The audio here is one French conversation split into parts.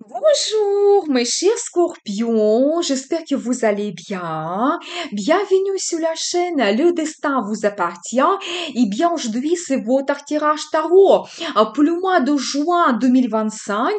Bonjour mes chers scorpions, j'espère que vous allez bien. Bienvenue sur la chaîne Le Destin vous appartient. Et bien aujourd'hui c'est votre tirage tarot pour le mois de juin 2025.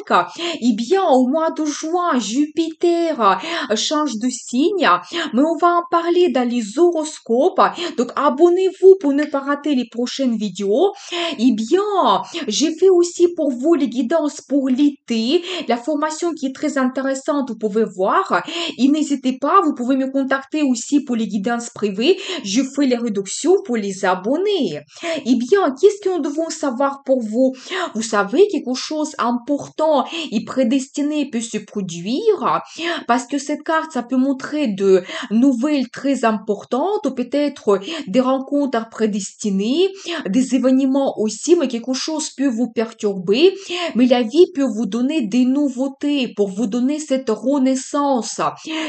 Et bien au mois de juin Jupiter change de signe, mais on va en parler dans les horoscopes. Donc abonnez-vous pour ne pas rater les prochaines vidéos. Et bien j'ai fait aussi pour vous les guidances pour l'été. La formation qui est très intéressante, vous pouvez voir. Et n'hésitez pas, vous pouvez me contacter aussi pour les guidances privées. Je fais les réductions pour les abonnés. Eh bien, qu'est-ce que nous devons savoir pour vous? Vous savez, quelque chose d'important et prédestiné peut se produire parce que cette carte, ça peut montrer de nouvelles très importantes ou peut-être des rencontres prédestinées, des événements aussi, mais quelque chose peut vous perturber, mais la vie peut vous donner des nouveautés pour vous donner cette renaissance.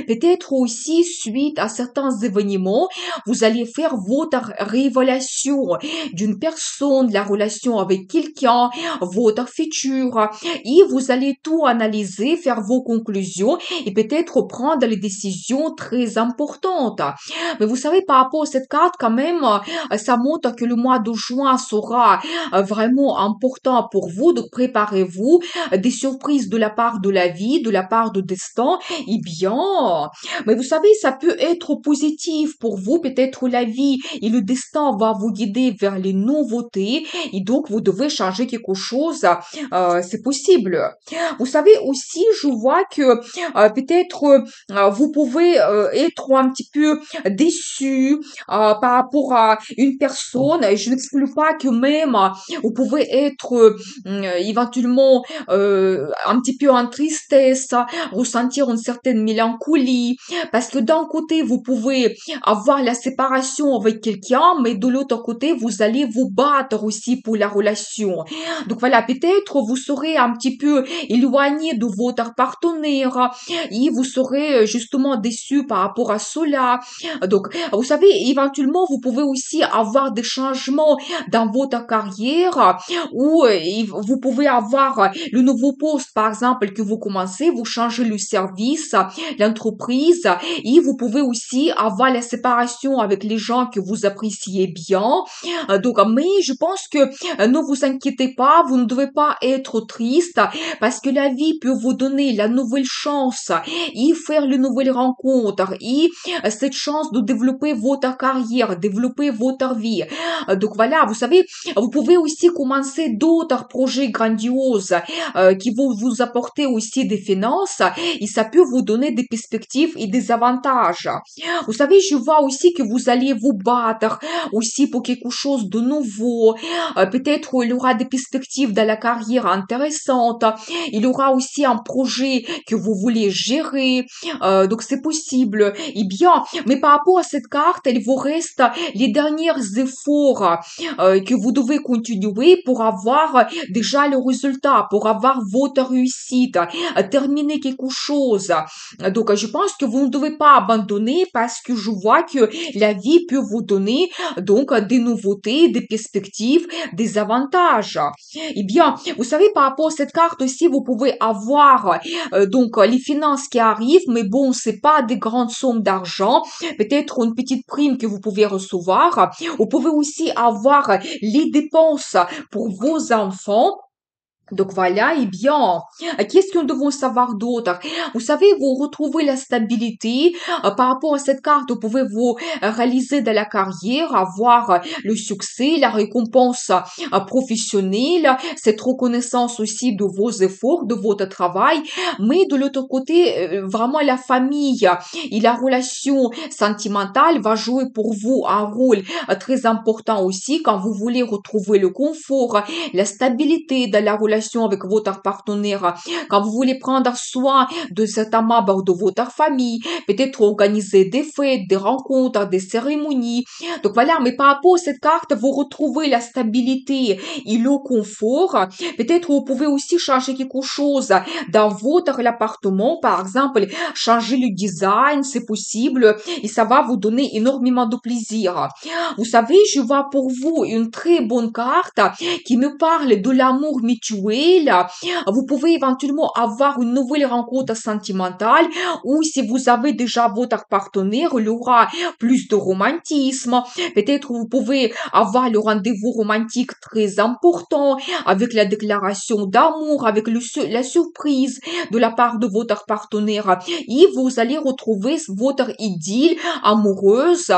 Peut-être aussi suite à certains événements, vous allez faire votre révélation d'une personne, la relation avec quelqu'un, votre futur, et vous allez tout analyser, faire vos conclusions et peut-être prendre les décisions très importantes. Mais vous savez, par rapport à cette carte, quand même, ça montre que le mois de juin sera vraiment important pour vous, donc préparez-vous des surprises de la part de la vie, de la part de destin, eh bien, mais vous savez, ça peut être positif pour vous, peut-être la vie et le destin va vous guider vers les nouveautés, et donc vous devez changer quelque chose, c'est possible. Vous savez aussi, je vois que peut-être vous pouvez être un petit peu déçu par rapport à une personne, et je n'exclus pas que même vous pouvez être éventuellement un petit peu en tristesse, ressentir une certaine mélancolie, parce que d'un côté, vous pouvez avoir la séparation avec quelqu'un, mais de l'autre côté, vous allez vous battre aussi pour la relation. Donc voilà, peut-être vous serez un petit peu éloigné de votre partenaire et vous serez justement déçu par rapport à cela. Donc, vous savez, éventuellement, vous pouvez aussi avoir des changements dans votre carrière ou vous pouvez avoir le nouveau poste, par exemple, que vous commencez, vous changez le service, l'entreprise, et vous pouvez aussi avoir la séparation avec les gens que vous appréciez bien. Donc, mais je pense que ne vous inquiétez pas, vous ne devez pas être triste parce que la vie peut vous donner la nouvelle chance et faire les nouvelles rencontres et cette chance de développer votre carrière, développer votre vie. Donc voilà, vous savez, vous pouvez aussi commencer d'autres projets grandioses qui vont vous apporter aussi des finances et ça peut vous donner des perspectives et des avantages. Vous savez, je vois aussi que vous allez vous battre aussi pour quelque chose de nouveau. Peut-être il y aura des perspectives dans la carrière intéressantes. Il y aura aussi un projet que vous voulez gérer. Donc c'est possible. Eh bien, mais par rapport à cette carte, il vous reste les derniers efforts que vous devez continuer pour avoir déjà le résultat, pour avoir votre réussite, terminer quelque chose. Donc, je pense que vous ne devez pas abandonner parce que je vois que la vie peut vous donner donc des nouveautés, des perspectives, des avantages. Eh bien, vous savez, par rapport à cette carte aussi, vous pouvez avoir donc les finances qui arrivent, mais bon, c'est pas des grandes sommes d'argent, peut-être une petite prime que vous pouvez recevoir. Vous pouvez aussi avoir les dépenses pour vos enfants. Donc voilà, eh bien, qu'est-ce que nous devons savoir d'autre? Vous savez, vous retrouvez la stabilité. Par rapport à cette carte, vous pouvez vous réaliser de la carrière, avoir le succès, la récompense professionnelle, cette reconnaissance aussi de vos efforts, de votre travail. Mais de l'autre côté, vraiment la famille et la relation sentimentale va jouer pour vous un rôle très important aussi quand vous voulez retrouver le confort, la stabilité dans la relation avec votre partenaire, quand vous voulez prendre soin de certains membres de votre famille, peut-être organiser des fêtes, des rencontres, des cérémonies. Donc voilà, mais par rapport à cette carte, vous retrouvez la stabilité et le confort. Peut-être vous pouvez aussi changer quelque chose dans votre appartement, par exemple, changer le design, c'est possible, et ça va vous donner énormément de plaisir. Vous savez, je vois pour vous une très bonne carte qui me parle de l'amour mutuel nouvelles. Vous pouvez éventuellement avoir une nouvelle rencontre sentimentale ou si vous avez déjà votre partenaire, il y aura plus de romantisme. Peut-être vous pouvez avoir le rendez-vous romantique très important avec la déclaration d'amour, avec la surprise de la part de votre partenaire et vous allez retrouver votre idylle amoureuse.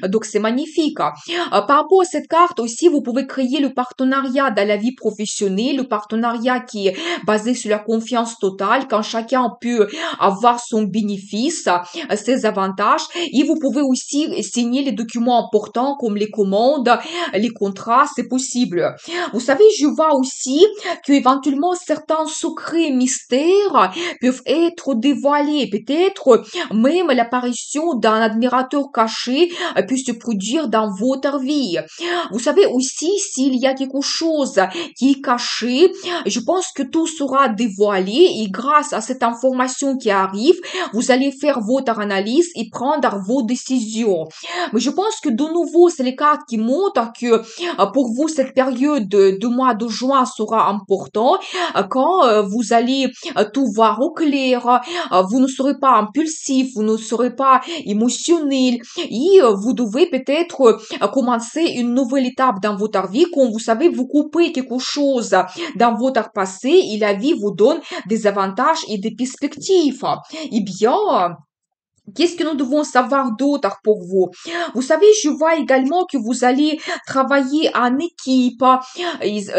Donc, c'est magnifique. Par rapport à cette carte aussi, vous pouvez créer le partenariat dans la vie professionnelle, le partenariat qui est basé sur la confiance totale, quand chacun peut avoir son bénéfice, ses avantages, et vous pouvez aussi signer les documents importants comme les commandes, les contrats, c'est possible. Vous savez, je vois aussi que éventuellement certains secrets mystères peuvent être dévoilés. Peut-être même l'apparition d'un admirateur caché peut se produire dans votre vie. Vous savez aussi, s'il y a quelque chose qui est caché, je pense que tout sera dévoilé et grâce à cette information qui arrive, vous allez faire votre analyse et prendre vos décisions. Mais je pense que de nouveau, c'est les cartes qui montrent que pour vous, cette période de mois de juin sera importante quand vous allez tout voir au clair, vous ne serez pas impulsif, vous ne serez pas émotionnel et vous devez peut-être commencer une nouvelle étape dans votre vie. Quand vous savez, vous coupez quelque chose dans votre passé et la vie vous donne des avantages et des perspectives. Eh bien, qu'est-ce que nous devons savoir d'autre pour vous? Vous savez, je vois également que vous allez travailler en équipe.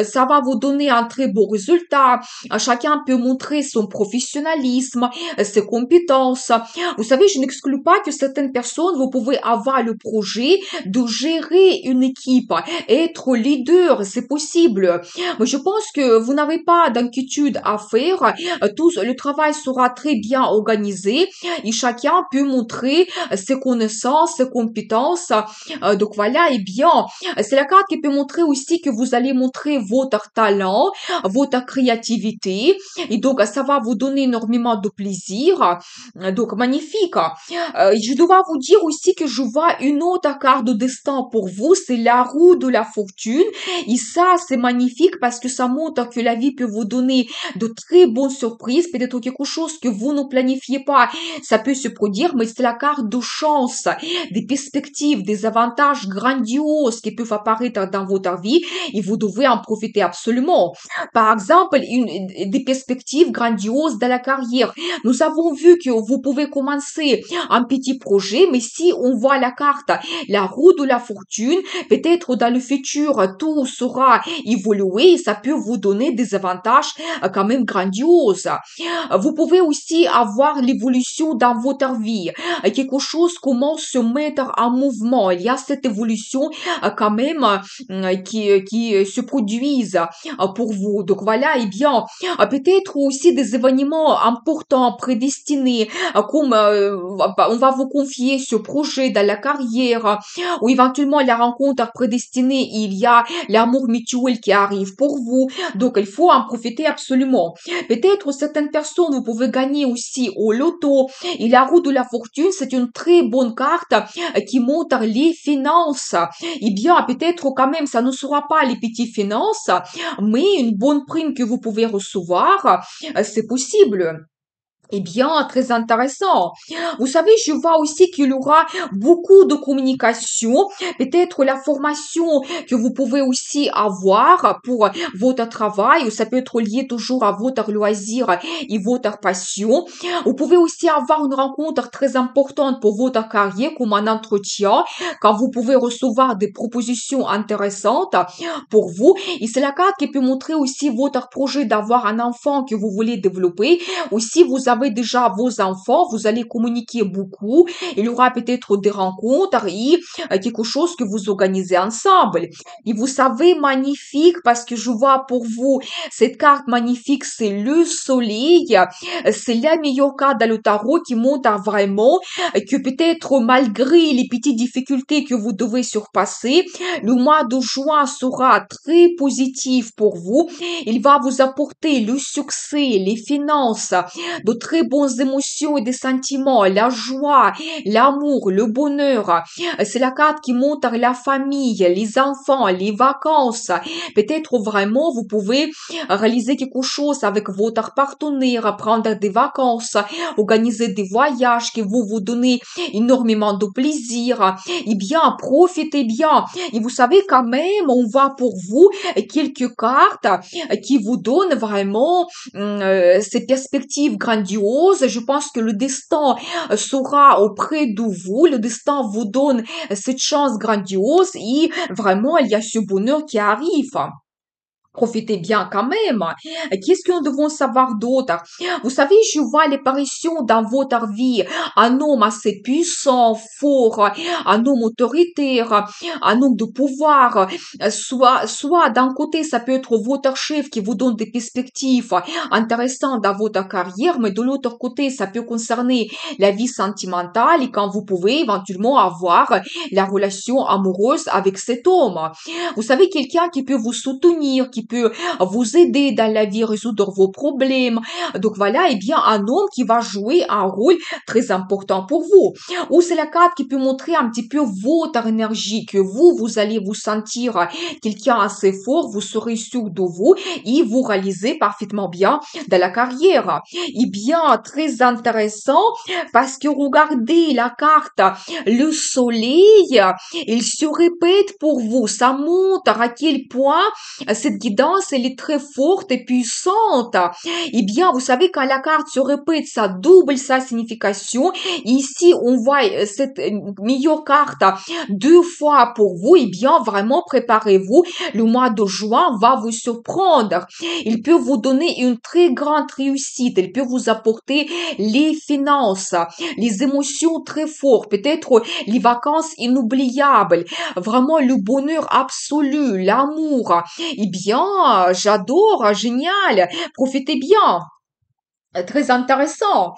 Ça va vous donner un très beau résultat. Chacun peut montrer son professionnalisme, ses compétences. Vous savez, je n'exclus pas que certaines personnes, vous pouvez avoir le projet de gérer une équipe, être leader, c'est possible. Mais je pense que vous n'avez pas d'inquiétude à faire. Tout le travail sera très bien organisé et chacun peut montrer ses connaissances, ses compétences. Donc voilà, et bien, c'est la carte qui peut montrer aussi que vous allez montrer votre talent, votre créativité, et donc ça va vous donner énormément de plaisir. Donc magnifique. Je dois vous dire aussi que je vois une autre carte de destin pour vous, c'est la roue de la fortune, et ça c'est magnifique parce que ça montre que la vie peut vous donner de très bonnes surprises, peut-être quelque chose que vous ne planifiez pas, ça peut se produire, mais c'est la carte de chance, des perspectives, des avantages grandioses qui peuvent apparaître dans votre vie et vous devez en profiter absolument. Par exemple, des perspectives grandioses dans la carrière. Nous avons vu que vous pouvez commencer un petit projet, mais si on voit la carte, la roue de la fortune, peut-être dans le futur, tout sera évolué et ça peut vous donner des avantages quand même grandioses. Vous pouvez aussi avoir l'évolution dans votre vie. Quelque chose commence à se mettre en mouvement. Il y a cette évolution quand même qui se produisent pour vous. Donc voilà, et bien, peut-être aussi des événements importants, prédestinés, comme on va vous confier ce projet dans la carrière, ou éventuellement la rencontre prédestinée, il y a l'amour mutuel qui arrive pour vous. Donc il faut en profiter absolument. Peut-être certaines personnes, vous pouvez gagner aussi au loto. Et la roue de la fortune, c'est une très bonne carte qui montre les finances. Eh bien, peut-être quand même, ça ne sera pas les petites finances, mais une bonne prime que vous pouvez recevoir, c'est possible. Eh bien, très intéressant. Vous savez, je vois aussi qu'il y aura beaucoup de communication, peut-être la formation que vous pouvez aussi avoir pour votre travail, ou ça peut être lié toujours à votre loisir et votre passion. Vous pouvez aussi avoir une rencontre très importante pour votre carrière, comme un entretien, quand vous pouvez recevoir des propositions intéressantes pour vous. Et c'est la carte qui peut montrer aussi votre projet d'avoir un enfant que vous voulez développer. Ou si vous avez déjà vos enfants, vous allez communiquer beaucoup. Il y aura peut-être des rencontres et quelque chose que vous organisez ensemble. Et vous savez, magnifique, parce que je vois pour vous, cette carte magnifique, c'est le soleil. C'est la meilleure carte dans le tarot qui montre vraiment que peut-être malgré les petites difficultés que vous devez surpasser, le mois de juin sera très positif pour vous. Il va vous apporter le succès, les finances, de très bonnes émotions et des sentiments, la joie, l'amour, le bonheur. C'est la carte qui montre la famille, les enfants, les vacances. Peut-être vraiment vous pouvez réaliser quelque chose avec votre partenaire, prendre des vacances, organiser des voyages qui vont vous donner énormément de plaisir. Eh bien, profitez bien. Et vous savez quand même, on va pour vous quelques cartes qui vous donnent vraiment ces perspectives grandioses. Je pense que le destin sera auprès de vous. Le destin vous donne cette chance grandiose et vraiment, il y a ce bonheur qui arrive. Profitez bien quand même. Qu'est-ce que nous devons savoir d'autre? Vous savez, je vois l'apparition dans votre vie un homme assez puissant, fort, un homme autoritaire, un homme de pouvoir. Soit d'un côté, ça peut être votre chef qui vous donne des perspectives intéressantes dans votre carrière, mais de l'autre côté, ça peut concerner la vie sentimentale et quand vous pouvez éventuellement avoir la relation amoureuse avec cet homme. Vous savez, quelqu'un qui peut vous soutenir, qui peut vous aider dans la vie, résoudre vos problèmes. Donc voilà, eh bien, un homme qui va jouer un rôle très important pour vous. Ou c'est la carte qui peut montrer un petit peu votre énergie, que vous allez vous sentir quelqu'un assez fort, vous serez sûr de vous et vous réalisez parfaitement bien dans la carrière. Eh bien, très intéressant parce que regardez la carte, le soleil, il se répète pour vous. Ça montre à quel point cette guidance, elle est très forte et puissante. Eh bien, vous savez, quand la carte se répète, ça double sa signification. Ici, on voit cette meilleure carte 2 fois pour vous. Eh bien, vraiment, préparez-vous. Le mois de juin va vous surprendre. Il peut vous donner une très grande réussite. Il peut vous apporter les finances, les émotions très fortes, peut-être les vacances inoubliables, vraiment le bonheur absolu, l'amour. Eh bien, j'adore, génial, profitez bien. Très intéressant.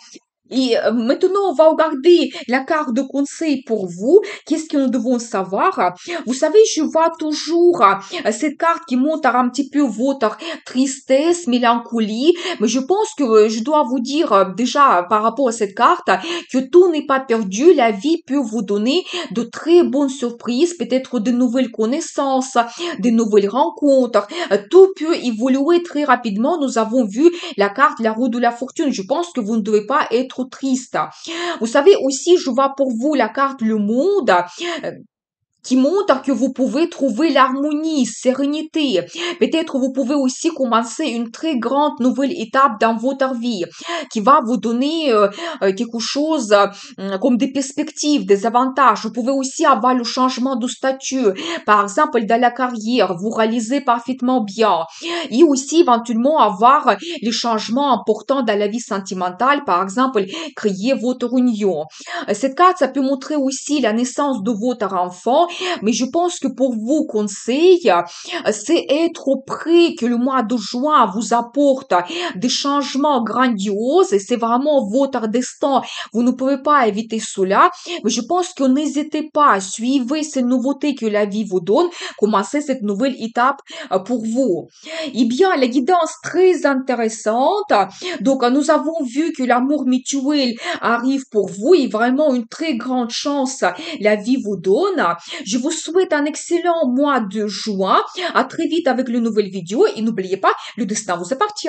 Et maintenant, on va regarder la carte de conseil pour vous. Qu'est-ce que nous devons savoir? Vous savez, je vois toujours cette carte qui montre un petit peu votre tristesse, mélancolie. Mais je pense que je dois vous dire déjà par rapport à cette carte que tout n'est pas perdu. La vie peut vous donner de très bonnes surprises, peut-être de nouvelles connaissances, de nouvelles rencontres. Tout peut évoluer très rapidement. Nous avons vu la carte, la roue de la fortune. Je pense que vous ne devez pas être triste. Vous savez aussi, je vois pour vous la carte le monde. Qui montre que vous pouvez trouver l'harmonie, sérénité. Peut-être vous pouvez aussi commencer une très grande nouvelle étape dans votre vie qui va vous donner quelque chose comme des perspectives, des avantages. Vous pouvez aussi avoir le changement de statut. Par exemple, dans la carrière, vous réalisez parfaitement bien. Et aussi éventuellement avoir les changements importants dans la vie sentimentale. Par exemple, créer votre union. Cette carte, ça peut montrer aussi la naissance de votre enfant, mais je pense que pour vous, conseil, c'est être prêt que le mois de juin vous apporte des changements grandioses et c'est vraiment votre destin. Vous ne pouvez pas éviter cela, mais je pense que n'hésitez pas à suivre ces nouveautés que la vie vous donne, commencez cette nouvelle étape pour vous. Eh bien, la guidance très intéressante. Donc, nous avons vu que l'amour mutuel arrive pour vous et vraiment une très grande chance la vie vous donne. Je vous souhaite un excellent mois de juin. À très vite avec une nouvelle vidéo et n'oubliez pas, le destin vous appartient.